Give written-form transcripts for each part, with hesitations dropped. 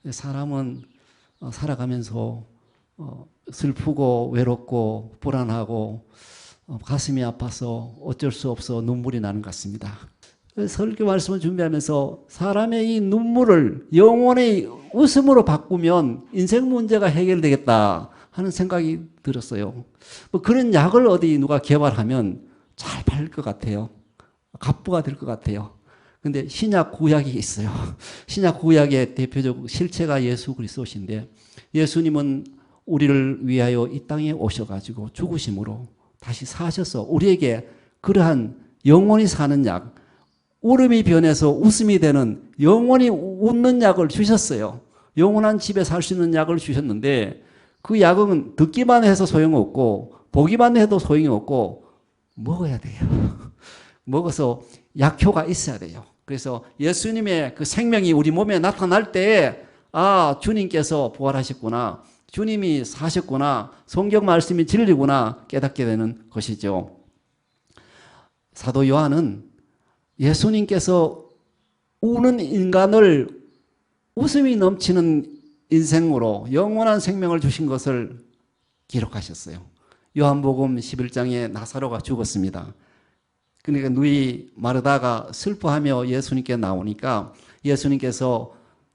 사람은 살아가면서 슬프고 외롭고 불안하고 가슴이 아파서 어쩔 수 없어 눈물이 나는 것 같습니다. 설교 말씀을 준비하면서 사람의 이 눈물을 영원의 웃음으로 바꾸면 인생 문제가 해결되겠다 하는 생각이 들었어요. 뭐 그런 약을 어디 누가 개발하면 잘 팔릴 것 같아요. 갑부가 될 것 같아요. 근데 신약 구약이 있어요. 신약 구약의 대표적 실체가 예수 그리스도신데, 예수님은 우리를 위하여 이 땅에 오셔가지고 죽으심으로 다시 사셔서 우리에게 그러한 영원히 사는 약, 울음이 변해서 웃음이 되는 영원히 웃는 약을 주셨어요. 영원한 집에 살 수 있는 약을 주셨는데, 그 약은 듣기만 해서 소용없고 보기만 해도 소용이 없고 먹어야 돼요. 먹어서 약효가 있어야 돼요. 그래서 예수님의 그 생명이 우리 몸에 나타날 때, 아, 주님께서 부활하셨구나, 주님이 사셨구나, 성경 말씀이 진리구나 깨닫게 되는 것이죠. 사도 요한은 예수님께서 우는 인간을 웃음이 넘치는 인생으로 영원한 생명을 주신 것을 기록하셨어요. 요한복음 11장에 나사로가 죽었습니다. 그러니까 누이 마르다가 슬퍼하며 예수님께 나오니까 예수님께서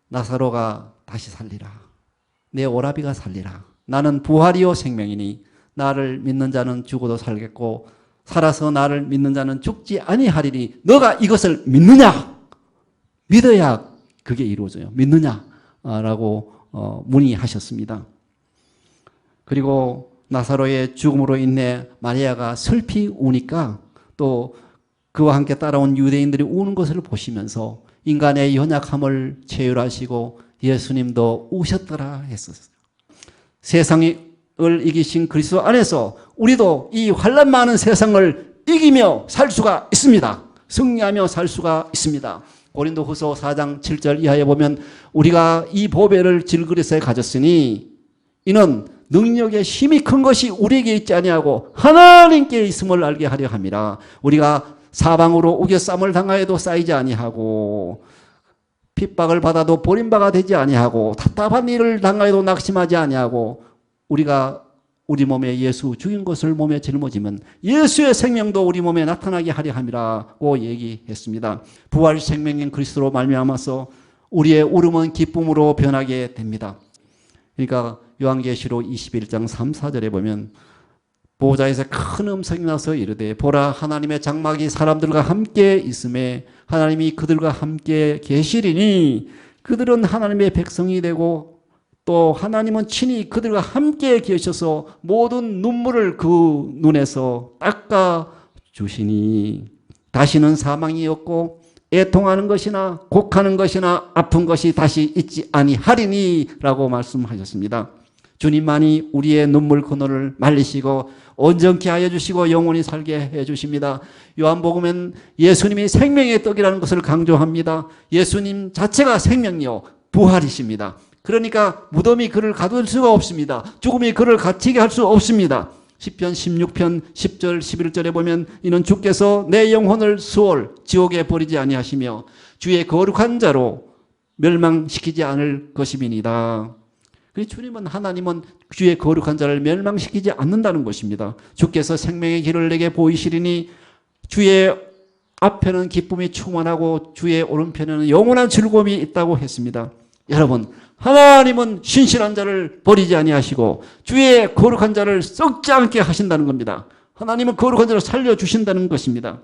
나사로가 다시 살리라, 내 오라비가 살리라, 나는 부활이요 생명이니 나를 믿는 자는 죽어도 살겠고 살아서 나를 믿는 자는 죽지 아니하리니 너가 이것을 믿느냐? 믿어야 그게 이루어져요. 믿느냐라고 문의하셨습니다. 그리고 나사로의 죽음으로 인해 마리아가 슬피 우니까 또 그와 함께 따라온 유대인들이 우는 것을 보시면서 인간의 연약함을 체휼하시고 예수님도 우셨더라 했었어요. 세상을 이기신 그리스도 안에서 우리도 이 환난 많은 세상을 이기며 살 수가 있습니다. 승리하며 살 수가 있습니다. 고린도후서 4장 7절 이하에 보면 우리가 이 보배를 질그릇에 가졌으니 이는 능력의 힘이 큰 것이 우리에게 있지 아니하고 하나님께 있음을 알게 하려 함이라. 우리가 사방으로 우겨쌈을 당하여도 쌓이지 아니하고 핍박을 받아도 버림바가 되지 아니하고 답답한 일을 당하여도 낙심하지 아니하고 우리가 우리 몸에 예수 죽인 것을 몸에 짊어지면 예수의 생명도 우리 몸에 나타나게 하려 함이라고 얘기했습니다. 부활 생명인 그리스도로 말미암아서 우리의 울음은 기쁨으로 변하게 됩니다. 그러니까 요한계시록 21장 3, 4절에 보면 보호자에서 큰 음성이 나서 이르되 보라 하나님의 장막이 사람들과 함께 있음에 하나님이 그들과 함께 계시리니 그들은 하나님의 백성이 되고 또 하나님은 친히 그들과 함께 계셔서 모든 눈물을 그 눈에서 닦아 주시니 다시는 사망이 없고 애통하는 것이나 곡하는 것이나 아픈 것이 다시 있지 아니하리니 라고 말씀하셨습니다. 주님만이 우리의 눈물 근원을 말리시고 온전케 하여 주시고 영원히 살게 해 주십니다. 요한복음엔 예수님이 생명의 떡이라는 것을 강조합니다. 예수님 자체가 생명이요 부활이십니다. 그러니까 무덤이 그를 가둘 수가 없습니다. 죽음이 그를 갇히게 할 수 없습니다. 시편 16편 10절 11절에 보면 이는 주께서 내 영혼을 수월 지옥에 버리지 아니하시며 주의 거룩한 자로 멸망시키지 않을 것임이니이다. 주님은 하나님은 주의 거룩한 자를 멸망시키지 않는다는 것입니다. 주께서 생명의 길을 내게 보이시리니 주의 앞에는 기쁨이 충만하고 주의 오른편에는 영원한 즐거움이 있다고 했습니다. 여러분, 하나님은 신실한 자를 버리지 아니하시고 주의 거룩한 자를 썩지 않게 하신다는 겁니다. 하나님은 거룩한 자를 살려주신다는 것입니다.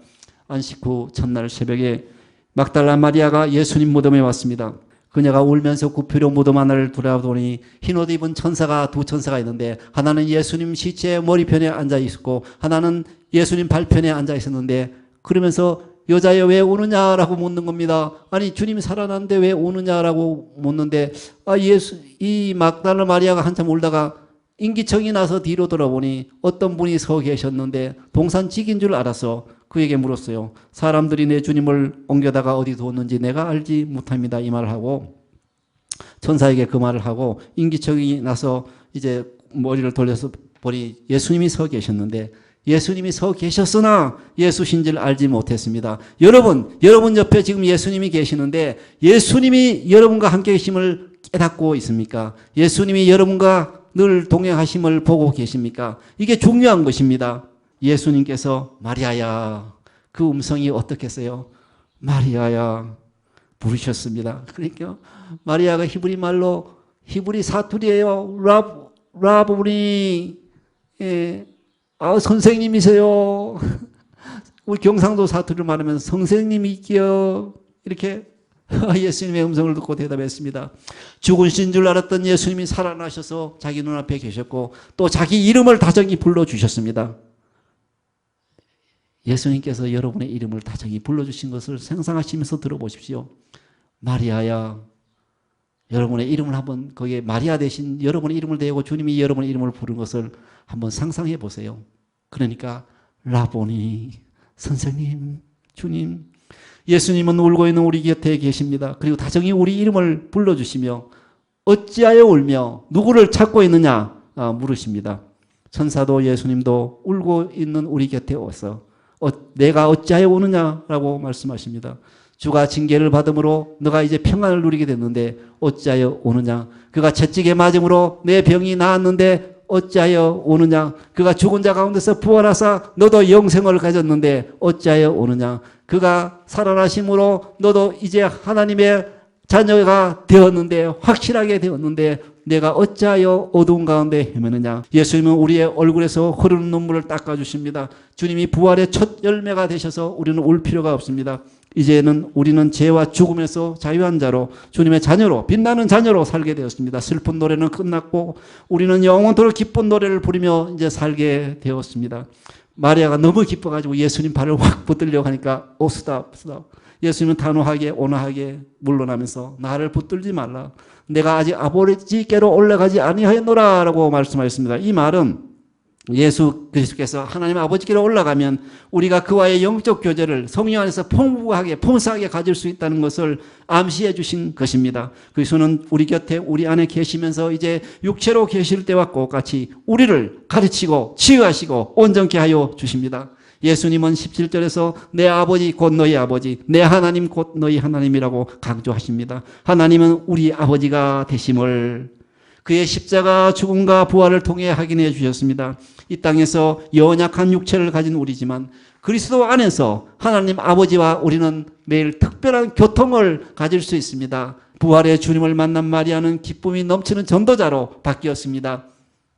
안식 후 첫날 새벽에 막달라 마리아가 예수님 무덤에 왔습니다. 그녀가 울면서 구피로 무덤 하나를 돌아보니 흰옷 입은 천사가 두 천사가 있는데 하나는 예수님 시체의 머리편에 앉아 있었고 하나는 예수님 발편에 앉아 있었는데 그러면서 여자여 왜 우느냐라고 묻는 겁니다. 아니 주님이 살아났는데 왜 우느냐라고 묻는데 이 막달라 마리아가 한참 울다가 인기척이 나서 뒤로 돌아보니 어떤 분이 서 계셨는데 동산직인 줄 알아서 그에게 물었어요. 사람들이 내 주님을 옮겨다가 어디 두었는지 내가 알지 못합니다. 이 말을 하고 천사에게 그 말을 하고 인기척이 나서 이제 머리를 돌려서 보니 예수님이 서 계셨는데 예수님이 서 계셨으나 예수신 줄 알지 못했습니다. 여러분 옆에 지금 예수님이 계시는데 예수님이 여러분과 함께 계심을 깨닫고 있습니까? 예수님이 여러분과 늘 동행하심을 보고 계십니까? 이게 중요한 것입니다. 예수님께서 마리아야, 그 음성이 어떻겠어요? 마리아야 부르셨습니다. 그러니까 마리아가 히브리 말로, 히브리 사투리예요. 라보니, 선생님이세요. 우리 경상도 사투리를 말하면 선생님이기요. 이렇게 예수님의 음성을 듣고 대답했습니다. 죽으신 줄 알았던 예수님이 살아나셔서 자기 눈앞에 계셨고 또 자기 이름을 다정히 불러주셨습니다. 예수님께서 여러분의 이름을 다정히 불러주신 것을 상상하시면서 들어보십시오. 마리아야, 여러분의 이름을 한번 거기에 마리아 대신 여러분의 이름을 대고 주님이 여러분의 이름을 부른 것을 한번 상상해 보세요. 그러니까 라보니, 선생님, 주님, 예수님은 울고 있는 우리 곁에 계십니다. 그리고 다정히 우리 이름을 불러주시며 어찌하여 울며 누구를 찾고 있느냐 물으십니다. 천사도 예수님도 울고 있는 우리 곁에 와서 내가 어찌하여 우느냐라고 말씀하십니다. 주가 징계를 받음으로 너가 이제 평안을 누리게 됐는데 어찌하여 오느냐. 그가 채찍에 맞음으로 내 병이 나았는데 어찌하여 오느냐. 그가 죽은 자 가운데서 부활하사 너도 영생을 가졌는데 어찌하여 오느냐. 그가 살아나심으로 너도 이제 하나님의 자녀가 되었는데, 확실하게 되었는데 내가 어찌하여 어두운 가운데 헤매느냐. 예수님은 우리의 얼굴에서 흐르는 눈물을 닦아주십니다. 주님이 부활의 첫 열매가 되셔서 우리는 울 필요가 없습니다. 이제는 우리는 죄와 죽음에서 자유한 자로, 주님의 자녀로, 빛나는 자녀로 살게 되었습니다. 슬픈 노래는 끝났고 우리는 영원토록 기쁜 노래를 부르며 이제 살게 되었습니다. 마리아가 너무 기뻐가지고 예수님 발을 확 붙들려고 하니까 스탑. 예수님은 단호하게 온화하게 물러나면서 나를 붙들지 말라. 내가 아직 아버지께로 올라가지 아니하였노라 라고 말씀하셨습니다. 이 말은 예수 그리스도께서 하나님 아버지께로 올라가면 우리가 그와의 영적 교제를 성령 안에서 풍부하게 풍성하게 가질 수 있다는 것을 암시해 주신 것입니다. 그리스도는 우리 곁에 우리 안에 계시면서 이제 육체로 계실 때와 똑같이 우리를 가르치고 치유하시고 온전케 하여 주십니다. 예수님은 17절에서 내 아버지 곧 너희 아버지, 내 하나님 곧 너희 하나님이라고 강조하십니다. 하나님은 우리 아버지가 되심을 그의 십자가 죽음과 부활을 통해 확인해 주셨습니다. 이 땅에서 연약한 육체를 가진 우리지만 그리스도 안에서 하나님 아버지와 우리는 매일 특별한 교통을 가질 수 있습니다. 부활의 주님을 만난 마리아는 기쁨이 넘치는 전도자로 바뀌었습니다.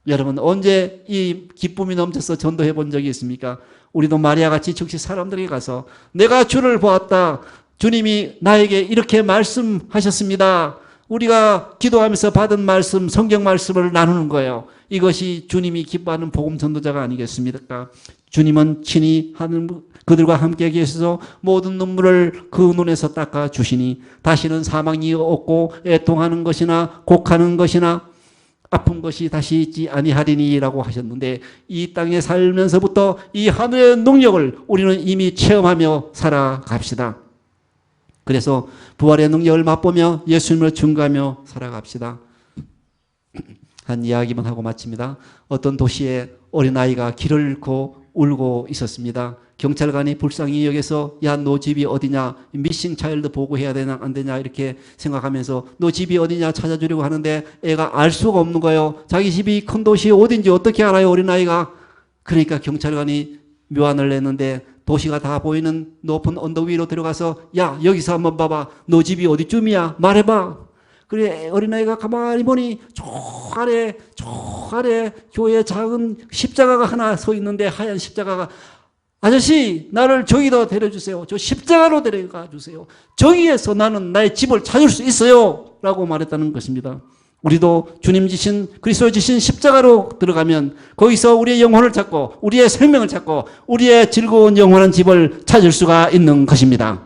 여러분 언제 이 기쁨이 넘쳐서 전도해 본 적이 있습니까? 우리도 마리아같이 즉시 사람들에게 가서 내가 주를 보았다. 주님이 나에게 이렇게 말씀하셨습니다. 우리가 기도하면서 받은 말씀, 성경 말씀을 나누는 거예요. 이것이 주님이 기뻐하는 복음 전도자가 아니겠습니까? 주님은 친히 그들과 함께 계셔서 모든 눈물을 그 눈에서 닦아 주시니 다시는 사망이 없고 애통하는 것이나 곡하는 것이나 아픈 것이 다시 있지 아니하리니라고 하셨는데 이 땅에 살면서부터 이 하늘의 능력을 우리는 이미 체험하며 살아갑시다. 그래서 부활의 능력을 맛보며 예수님을 증거하며 살아갑시다. 한 이야기만 하고 마칩니다. 어떤 도시에 어린아이가 길을 잃고 울고 있었습니다. 경찰관이 불쌍히 여겨서 야, 너 집이 어디냐, 미싱 차일드 보고해야 되나 안 되냐 이렇게 생각하면서 너 집이 어디냐 찾아주려고 하는데 애가 알 수가 없는 거예요. 자기 집이 큰 도시 어딘지 어떻게 알아요, 어린아이가. 그러니까 경찰관이 묘안을 냈는데 도시가 다 보이는 높은 언덕 위로 들어가서 야, 여기서 한번 봐봐, 너 집이 어디쯤이야 말해봐. 그래 어린아이가 가만히 보니 저 아래 교회에 작은 십자가가 하나 서 있는데, 하얀 십자가가, 아저씨 나를 저기다 데려주세요. 저 십자가로 데려가 주세요. 저기에서 나는 나의 집을 찾을 수 있어요 라고 말했다는 것입니다. 우리도 주님 지신, 그리스도 지신 십자가로 들어가면 거기서 우리의 영혼을 찾고 우리의 생명을 찾고 우리의 즐거운 영원한 집을 찾을 수가 있는 것입니다.